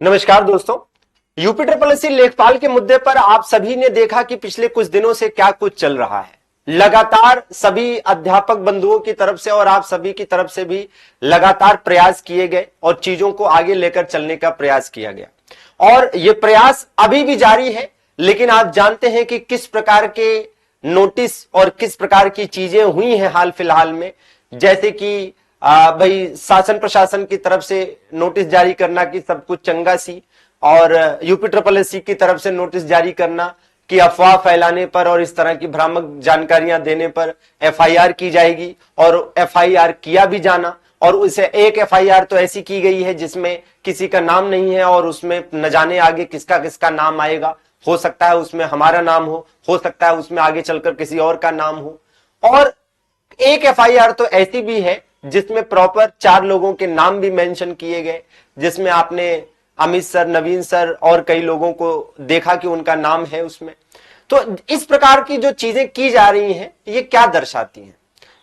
नमस्कार दोस्तों। UP triple SC लेखपाल के मुद्दे पर आप सभी ने देखा कि पिछले कुछ दिनों से क्या कुछ चल रहा है। लगातार सभी अध्यापक बंधुओं की तरफ से और आप सभी की तरफ से भी लगातार प्रयास किए गए और चीजों को आगे लेकर चलने का प्रयास किया गया और ये प्रयास अभी भी जारी है। लेकिन आप जानते हैं कि किस प्रकार के नोटिस और किस प्रकार की चीजें हुई हैं हाल फिलहाल में, जैसे कि भाई शासन प्रशासन की तरफ से नोटिस जारी करना कि सब कुछ चंगा सी, और यूपी ट्रिपल एससी की तरफ से नोटिस जारी करना कि अफवाह फैलाने पर और इस तरह की भ्रामक जानकारियां देने पर एफआईआर की जाएगी और एफआईआर किया भी जाना। और उसे एक एफआईआर तो ऐसी की गई है जिसमें किसी का नाम नहीं है और उसमें न जाने आगे किसका किसका नाम आएगा। हो सकता है उसमें हमारा नाम हो सकता है उसमें आगे चलकर किसी और का नाम हो। और एक एफआईआर तो ऐसी भी है जिसमें प्रॉपर 4 लोगों के नाम भी मेंशन किए गए, जिसमें आपने अमित सर, नवीन सर और कई लोगों को देखा कि उनका नाम है उसमें। तो इस प्रकार की जो चीजें की जा रही हैं ये क्या दर्शाती हैं?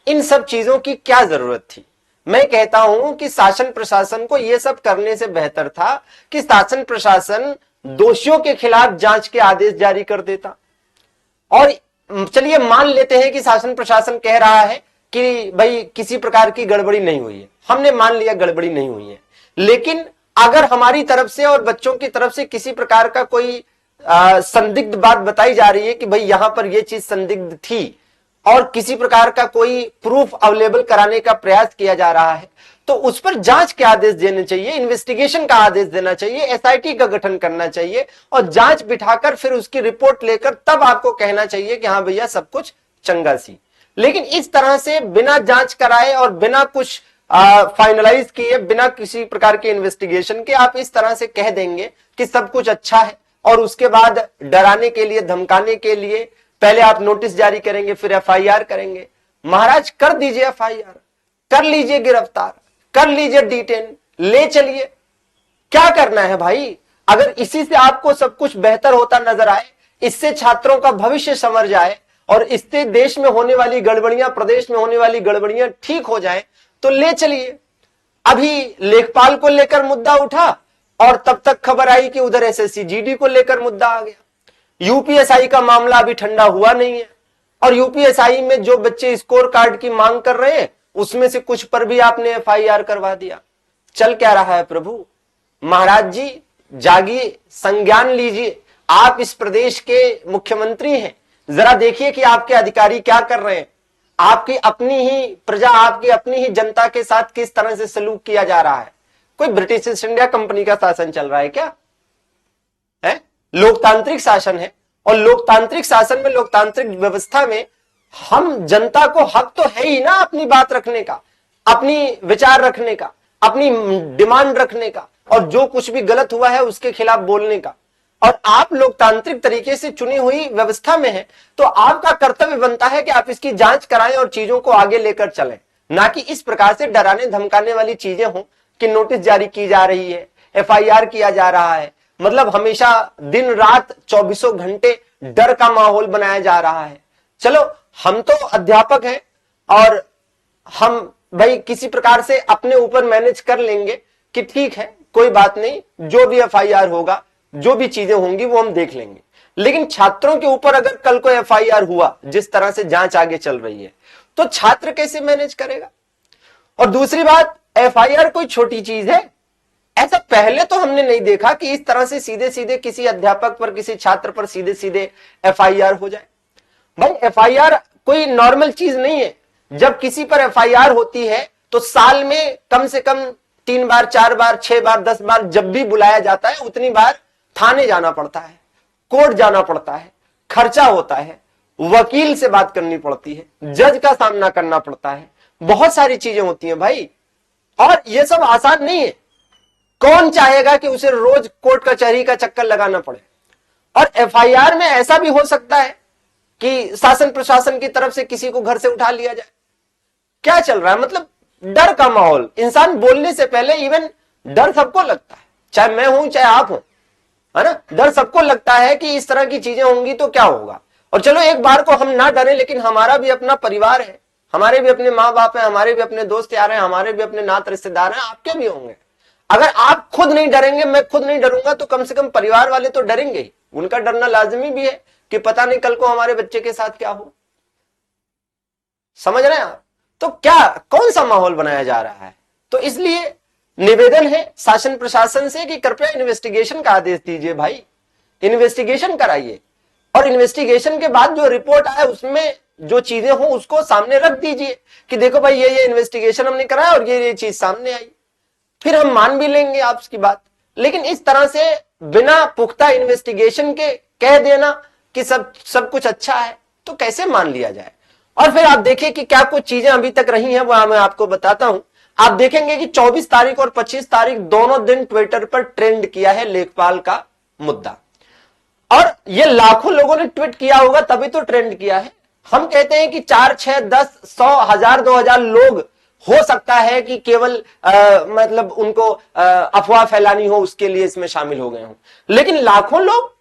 इन सब चीजों की क्या जरूरत थी? मैं कहता हूं कि शासन प्रशासन को यह सब करने से बेहतर था कि शासन प्रशासन दोषियों के खिलाफ जांच के आदेश जारी कर देता। और चलिए मान लेते हैं कि शासन प्रशासन कह रहा है कि भाई किसी प्रकार की गड़बड़ी नहीं हुई है, हमने मान लिया गड़बड़ी नहीं हुई है, लेकिन अगर हमारी तरफ से और बच्चों की तरफ से किसी प्रकार का कोई संदिग्ध बात बताई जा रही है कि भाई यहां पर यह चीज संदिग्ध थी और किसी प्रकार का कोई प्रूफ अवेलेबल कराने का प्रयास किया जा रहा है, तो उस पर जांच के आदेश देने चाहिए, इन्वेस्टिगेशन का आदेश देना चाहिए, एसआईटी का गठन करना चाहिए और जांच बिठाकर फिर उसकी रिपोर्ट लेकर तब आपको कहना चाहिए कि हाँ भैया सब कुछ चंगा सी। लेकिन इस तरह से बिना जांच कराए और बिना कुछ फाइनलाइज किए, बिना किसी प्रकार के इन्वेस्टिगेशन के आप इस तरह से कह देंगे कि सब कुछ अच्छा है और उसके बाद डराने के लिए, धमकाने के लिए पहले आप नोटिस जारी करेंगे, फिर एफआईआर करेंगे। महाराज कर दीजिए एफआईआर, कर लीजिए गिरफ्तार, कर लीजिए डिटेन, ले चलिए। क्या करना है भाई? अगर इसी से आपको सब कुछ बेहतर होता नजर आए, इससे छात्रों का भविष्य संवर जाए और इससे देश में होने वाली गड़बड़ियां, प्रदेश में होने वाली गड़बड़ियां ठीक हो जाए, तो ले चलिए। अभी लेखपाल को लेकर मुद्दा उठा और तब तक खबर आई कि उधर एसएससी जीडी को लेकर मुद्दा आ गया। यूपीएसआई का मामला अभी ठंडा हुआ नहीं है और यूपीएसआई में जो बच्चे स्कोर कार्ड की मांग कर रहे हैं उसमें से कुछ पर भी आपने एफआईआर करवा दिया। चल क्या रहा है प्रभु? महाराज जी जागिए, संज्ञान लीजिए। आप इस प्रदेश के मुख्यमंत्री हैं, जरा देखिए कि आपके अधिकारी क्या कर रहे हैं। आपकी अपनी ही प्रजा, आपकी अपनी ही जनता के साथ किस तरह से सलूक किया जा रहा है। कोई ब्रिटिश ईस्ट इंडिया कंपनी का शासन चल रहा है क्या? है लोकतांत्रिक शासन है और लोकतांत्रिक शासन में, लोकतांत्रिक व्यवस्था में हम जनता को हक तो है ही ना अपनी बात रखने का, अपनी विचार रखने का, अपनी डिमांड रखने का और जो कुछ भी गलत हुआ है उसके खिलाफ बोलने का। और आप लोकतांत्रिक तरीके से चुनी हुई व्यवस्था में हैं, तो आपका कर्तव्य बनता है कि आप इसकी जांच कराएं और चीजों को आगे लेकर चलें, ना कि इस प्रकार से डराने धमकाने वाली चीजें हों कि नोटिस जारी की जा रही है, एफआईआर किया जा रहा है। मतलब हमेशा दिन रात 24 घंटे डर का माहौल बनाया जा रहा है। चलो हम तो अध्यापक हैं और हम भाई किसी प्रकार से अपने ऊपर मैनेज कर लेंगे कि ठीक है कोई बात नहीं, जो भी एफआईआर होगा, जो भी चीजें होंगी वो हम देख लेंगे। लेकिन छात्रों के ऊपर अगर कल को एफआईआर हुआ, जिस तरह से जांच आगे चल रही है, तो छात्र कैसे मैनेज करेगा? और दूसरी बात, एफआईआर कोई छोटी चीज है? ऐसा पहले तो हमने नहीं देखा कि इस तरह से सीधे सीधे किसी अध्यापक पर, किसी छात्र पर सीधे सीधे एफआईआर हो जाए। भाई एफआईआर कोई नॉर्मल चीज नहीं है। जब किसी पर एफआईआर होती है तो साल में कम से कम 3 बार, 4 बार, 6 बार, 10 बार जब भी बुलाया जाता है उतनी बार थाने जाना पड़ता है, कोर्ट जाना पड़ता है, खर्चा होता है, वकील से बात करनी पड़ती है, जज का सामना करना पड़ता है, बहुत सारी चीजें होती हैं भाई। और ये सब आसान नहीं है। कौन चाहेगा कि उसे रोज कोर्ट कचहरी का चक्कर लगाना पड़े? और एफआईआर में ऐसा भी हो सकता है कि शासन प्रशासन की तरफ से किसी को घर से उठा लिया जाए। क्या चल रहा है? मतलब डर का माहौल। इंसान बोलने से पहले इवन डर सबको लगता है, चाहे मैं हूं चाहे आप हो, है ना? डर सबको लगता है कि इस तरह की चीजें होंगी तो क्या होगा। और चलो एक बार को हम ना डरे, लेकिन हमारा भी अपना परिवार है, हमारे भी अपने माँ बाप हैं, हमारे भी अपने दोस्त यार हैं, हमारे भी अपने नात रिश्तेदार हैं, आपके भी होंगे। अगर आप खुद नहीं डरेंगे, मैं खुद नहीं डरूंगा, तो कम से कम परिवार वाले तो डरेंगे ही। उनका डरना लाजमी भी है कि पता नहीं कल को हमारे बच्चे के साथ क्या हो। समझ रहे हैं आप? तो क्या कौन सा माहौल बनाया जा रहा है? तो इसलिए निवेदन है शासन प्रशासन से कि कृपया इन्वेस्टिगेशन का आदेश दीजिए भाई, इन्वेस्टिगेशन कराइए, और इन्वेस्टिगेशन के बाद जो रिपोर्ट आए उसमें जो चीजें हो उसको सामने रख दीजिए कि देखो भाई ये इन्वेस्टिगेशन हमने कराया और ये चीज सामने आई, फिर हम मान भी लेंगे आपकी बात। लेकिन इस तरह से बिना पुख्ता इन्वेस्टिगेशन के कह देना कि सब कुछ अच्छा है, तो कैसे मान लिया जाए? और फिर आप देखिए कि क्या कुछ चीजें अभी तक रही हैं, वो मैं आपको बताता हूं। आप देखेंगे कि 24 तारीख और 25 तारीख दोनों दिन ट्विटर पर ट्रेंड किया है लेखपाल का मुद्दा, और ये लाखों लोगों ने ट्वीट किया होगा तभी तो ट्रेंड किया है। हम कहते हैं कि 4, 6, 10, 100, 1000, 2000 लोग हो सकता है कि केवल मतलब उनको अफवाह फैलानी हो उसके लिए इसमें शामिल हो गए हों, लेकिन लाखों लोग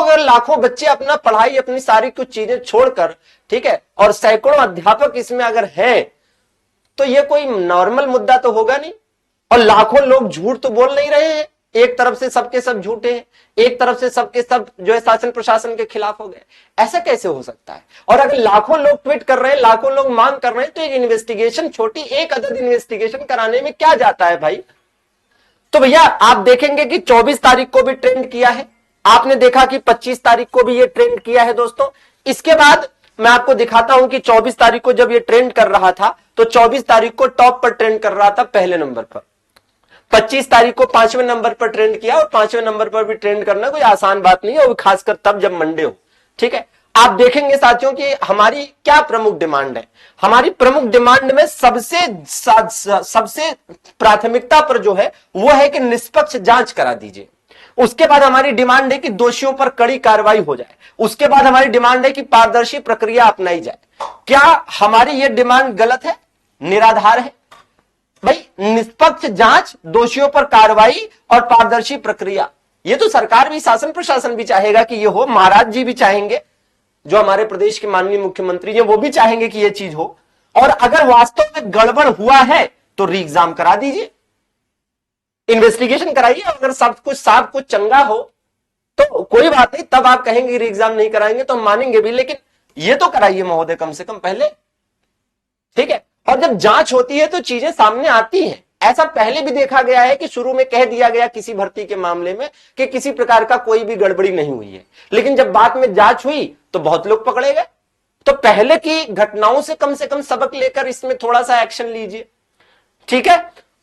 और लाखों बच्चे अपना पढ़ाई, अपनी सारी कुछ चीजें छोड़कर, ठीक है, और सैकड़ों अध्यापक इसमें अगर हैं, तो ये कोई नॉर्मल मुद्दा तो होगा नहीं। और लाखों लोग झूठ तो बोल नहीं रहे हैं, एक तरफ से सबके सब झूठे हैं, एक तरफ से सबके सब जो है शासन प्रशासन के खिलाफ हो गए। ऐसा कैसे हो सकता है? और अगर लाखों लोग ट्वीट कर रहे हैं, लाखों लोग मांग कर रहे हैं, तो एक इन्वेस्टिगेशन, छोटी एक अदद इन्वेस्टिगेशन कराने में क्या जाता है भाई? तो भैया आप देखेंगे कि 24 तारीख को भी ट्रेंड किया है, आपने देखा कि 25 तारीख को भी ये ट्रेंड किया है दोस्तों। इसके बाद मैं आपको दिखाता हूं कि 24 तारीख को जब ये ट्रेंड कर रहा था, तो 24 तारीख को टॉप पर ट्रेंड कर रहा था, पहले नंबर पर। 25 तारीख को 5वें नंबर पर ट्रेंड किया, और 5वें नंबर पर भी ट्रेंड करना कोई आसान बात नहीं है, और खासकर तब जब मंडे हो। ठीक है, आप देखेंगे साथियों कि हमारी क्या प्रमुख डिमांड है। हमारी प्रमुख डिमांड में सबसे प्राथमिकता पर जो है वो है कि निष्पक्ष जांच करा दीजिए। उसके बाद हमारी डिमांड है कि दोषियों पर कड़ी कार्रवाई हो जाए। उसके बाद हमारी डिमांड है कि पारदर्शी प्रक्रिया अपनाई जाए। क्या हमारी यह डिमांड गलत है, निराधार है? भाई निष्पक्ष जांच, दोषियों पर कार्रवाई और पारदर्शी प्रक्रिया, ये तो सरकार भी, शासन प्रशासन भी चाहेगा कि ये हो, महाराज जी भी चाहेंगे, जो हमारे प्रदेश के माननीय मुख्यमंत्री हैं वो भी चाहेंगे कि ये चीज हो। और अगर वास्तव में गड़बड़ हुआ है तो री एग्जाम करा दीजिए, इन्वेस्टिगेशन कराइए। अगर सब कुछ चंगा हो तो कोई बात नहीं, तब आप कहेंगे री एग्जाम नहीं कराएंगे तो हम मानेंगे भी, लेकिन ये तो कराइए महोदय कम से कम पहले। ठीक है, और जब जांच होती है तो चीजें सामने आती हैं। ऐसा पहले भी देखा गया है कि शुरू में कह दिया गया किसी भर्ती के मामले में कि किसी प्रकार का कोई भी गड़बड़ी नहीं हुई है, लेकिन जब बाद में जांच हुई तो बहुत लोग पकड़े गए। तो पहले की घटनाओं से कम सबक लेकर इसमें थोड़ा सा एक्शन लीजिए। ठीक है,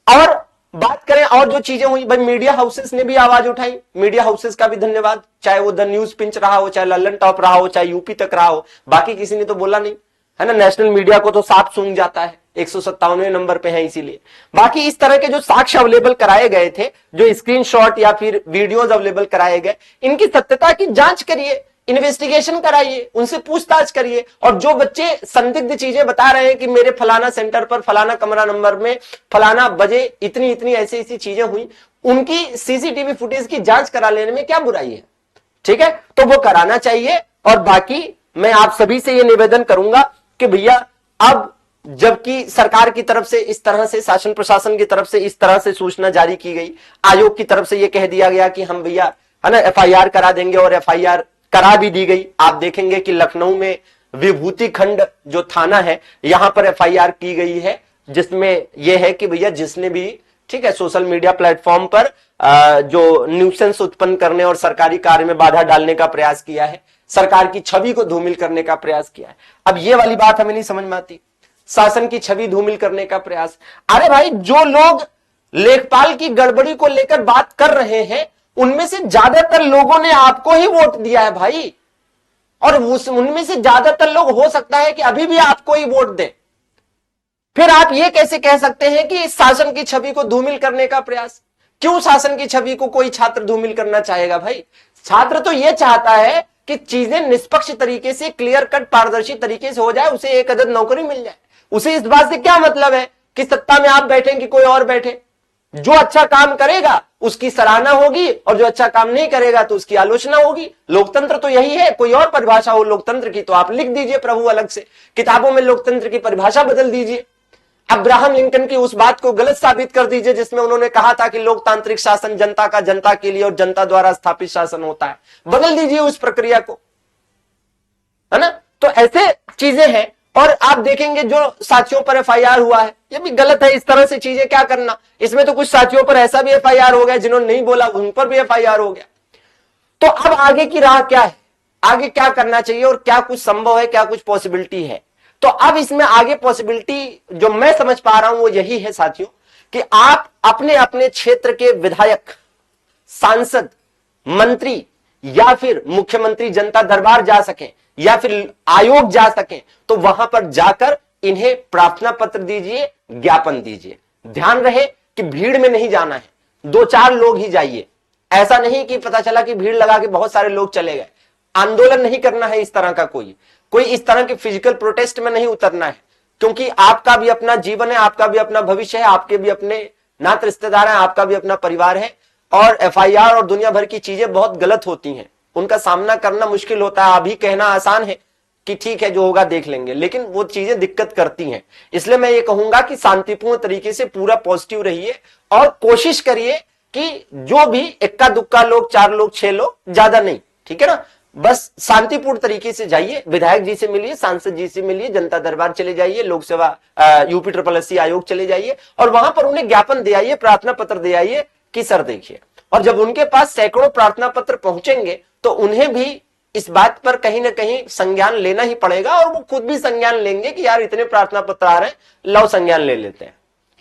और बात करें और जो चीजें हुई, भाई मीडिया हाउसेस ने भी आवाज उठाई। मीडिया हाउसेस का भी धन्यवाद, चाहे वो द न्यूज पिंच रहा हो, चाहे लल्लन टॉप रहा हो, चाहे यूपी तक रहा हो, बाकी किसी ने तो बोला नहीं है ना। नेशनल मीडिया को तो साफ सूंघ जाता है, 157वें नंबर पे है इसीलिए। बाकी इस तरह के जो साक्ष्य अवेलेबल कराए गए थे, जो स्क्रीनशॉट या फिर वीडियोज अवेलेबल कराए गए, इनकी सत्यता की जांच करिए, इन्वेस्टिगेशन कराइए, उनसे पूछताछ करिए। और जो बच्चे संदिग्ध चीजें बता रहे हैं कि मेरे फलाना सेंटर पर फलाना कमरा नंबर में फलाना बजे इतनी ऐसी चीजें हुई, उनकी सीसीटीवी फुटेज की जांच करा लेने में क्या बुराई है? ठीक है, तो वो कराना चाहिए। और बाकी मैं आप सभी से ये निवेदन करूंगा कि भैया अब जबकि सरकार की तरफ से इस तरह से, शासन प्रशासन की तरफ से इस तरह से सूचना जारी की गई, आयोग की तरफ से यह कह दिया गया कि हम भैया है ना एफआईआर करा देंगे, और एफआईआर करा भी दी गई। आप देखेंगे कि लखनऊ में विभूति खंड जो थाना है, यहां पर एफआईआर की गई है, जिसमें यह है कि भैया जिसने भी, ठीक है, सोशल मीडिया प्लेटफॉर्म पर जो न्यूसेंस उत्पन्न करने और सरकारी कार्य में बाधा डालने का प्रयास किया है, सरकार की छवि को धूमिल करने का प्रयास किया है। अब ये वाली बात हमें नहीं समझ में आती, शासन की छवि धूमिल करने का प्रयास। अरे भाई, जो लोग लेखपाल की गड़बड़ी को लेकर बात कर रहे हैं, उनमें से ज्यादातर लोगों ने आपको ही वोट दिया है भाई, और उनमें से ज्यादातर लोग हो सकता है कि अभी भी आपको ही वोट दें। फिर आप ये कैसे कह सकते हैं कि शासन की छवि को धूमिल करने का प्रयास? क्यों शासन की छवि को कोई छात्र धूमिल करना चाहेगा भाई? छात्र तो यह चाहता है कि चीजें निष्पक्ष तरीके से, क्लियर कट, पारदर्शी तरीके से हो जाए, उसे एक अदद नौकरी मिल जाए। उसे इस बात से क्या मतलब है कि सत्ता में आप बैठे कि कोई और बैठे। जो अच्छा काम करेगा उसकी सराहना होगी, और जो अच्छा काम नहीं करेगा तो उसकी आलोचना होगी। लोकतंत्र तो यही है। कोई और परिभाषा हो लोकतंत्र की तो आप लिख दीजिए प्रभु अलग से, किताबों में लोकतंत्र की परिभाषा बदल दीजिए। अब्राहम लिंकन की उस बात को गलत साबित कर दीजिए जिसमें उन्होंने कहा था कि लोकतांत्रिक शासन जनता का जनता के लिए और जनता द्वारा स्थापित शासन होता है। बदल दीजिए उस प्रक्रिया को, है ना। तो ऐसे चीजें हैं। और आप देखेंगे जो साथियों पर एफआईआर हुआ है, ये भी गलत है। इस तरह से चीजें क्या करना। इसमें तो कुछ साथियों पर ऐसा भी एफआईआर हो गया जिन्होंने नहीं बोला, उन पर भी एफआईआर हो गया। तो अब आगे की राह क्या है, आगे क्या करना चाहिए और क्या कुछ संभव है, क्या कुछ पॉसिबिलिटी है। तो अब इसमें आगे पॉसिबिलिटी जो मैं समझ पा रहा हूं वो यही है साथियों, कि आप अपने अपने क्षेत्र के विधायक, सांसद, मंत्री या फिर मुख्यमंत्री जनता दरबार जा सकें या फिर आयोग जा सकें, तो वहां पर जाकर इन्हें प्रार्थना पत्र दीजिए, ज्ञापन दीजिए। ध्यान रहे कि भीड़ में नहीं जाना है, 2-4 लोग ही जाइए। ऐसा नहीं कि पता चला कि भीड़ लगा के बहुत सारे लोग चले गए। आंदोलन नहीं करना है इस तरह का, कोई इस तरह के फिजिकल प्रोटेस्ट में नहीं उतरना है, क्योंकि आपका भी अपना जीवन है, आपका भी अपना भविष्य है, आपके भी अपने नात रिश्तेदार हैं, आपका भी अपना परिवार है। और एफआईआर और दुनिया भर की चीजें बहुत गलत होती हैं, उनका सामना करना मुश्किल होता है। अभी कहना आसान है कि ठीक है जो होगा देख लेंगे, लेकिन वो चीजें दिक्कत करती हैं। इसलिए मैं ये कहूंगा कि शांतिपूर्ण तरीके से पूरा पॉजिटिव रहिए और कोशिश करिए कि जो भी इक्का दुक्का लोग, 4 लोग, 6 लोग, ज्यादा नहीं, ठीक है ना, बस शांतिपूर्ण तरीके से जाइए, विधायक जी से मिलिए, सांसद जी से मिलिए, जनता दरबार चले जाइए, लोक सेवा यूपी आयोग चले जाइए और वहां पर उन्हें ज्ञापन दे आइए, प्रार्थना पत्र दे आइए कि सर देखिए। और जब उनके पास सैकड़ों प्रार्थना पत्र पहुंचेंगे तो उन्हें भी इस बात पर कहीं ना कहीं संज्ञान लेना ही पड़ेगा और वो खुद भी संज्ञान लेंगे कि यार इतने प्रार्थना पत्र आ रहे हैं, लो संज्ञान ले लेते हैं।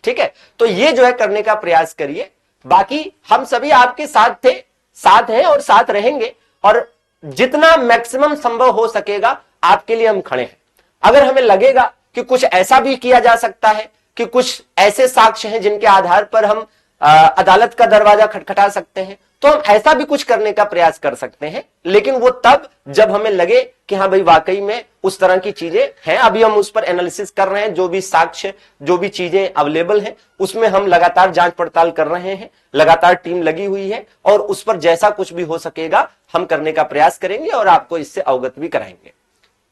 ठीक है, तो ये जो है करने का प्रयास करिए। बाकी हम सभी आपके साथ थे, साथ हैं और साथ रहेंगे और जितना मैक्सिमम संभव हो सकेगा आपके लिए हम खड़े हैं। अगर हमें लगेगा कि कुछ ऐसा भी किया जा सकता है कि कुछ ऐसे साक्ष्य हैं जिनके आधार पर हम अदालत का दरवाजा खटखटा सकते हैं, तो हम ऐसा भी कुछ करने का प्रयास कर सकते हैं, लेकिन वो तब जब हमें लगे कि हाँ भाई वाकई में उस तरह की चीजें हैं। अभी हम उस पर एनालिसिस कर रहे हैं, जो भी साक्ष्य, जो भी चीजें अवेलेबल हैं उसमें हम लगातार जांच पड़ताल कर रहे हैं, लगातार टीम लगी हुई है और उस पर जैसा कुछ भी हो सकेगा हम करने का प्रयास करेंगे और आपको इससे अवगत भी कराएंगे।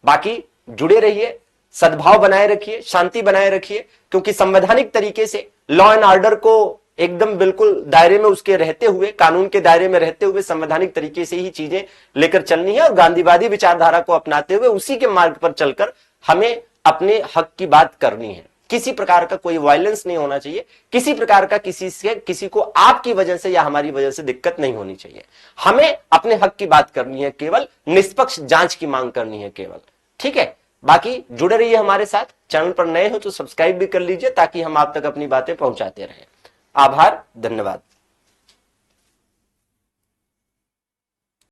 बाकी जुड़े रहिए, सद्भाव बनाए रखिए, शांति बनाए रखिए, क्योंकि संवैधानिक तरीके से लॉ एंड ऑर्डर को एकदम बिल्कुल दायरे में उसके रहते हुए, कानून के दायरे में रहते हुए संवैधानिक तरीके से ही चीजें लेकर चलनी है और गांधीवादी विचारधारा को अपनाते हुए उसी के मार्ग पर चलकर हमें अपने हक की बात करनी है। किसी प्रकार का कोई वायलेंस नहीं होना चाहिए, किसी प्रकार का किसी को आपकी वजह से या हमारी वजह से दिक्कत नहीं होनी चाहिए। हमें अपने हक की बात करनी है, केवल निष्पक्ष जांच की मांग करनी है केवल। ठीक है, बाकी जुड़े रहिए हमारे साथ। चैनल पर नए हो तो सब्सक्राइब भी कर लीजिए ताकि हम आप तक अपनी बातें पहुंचाते रहें। आभार, धन्यवाद।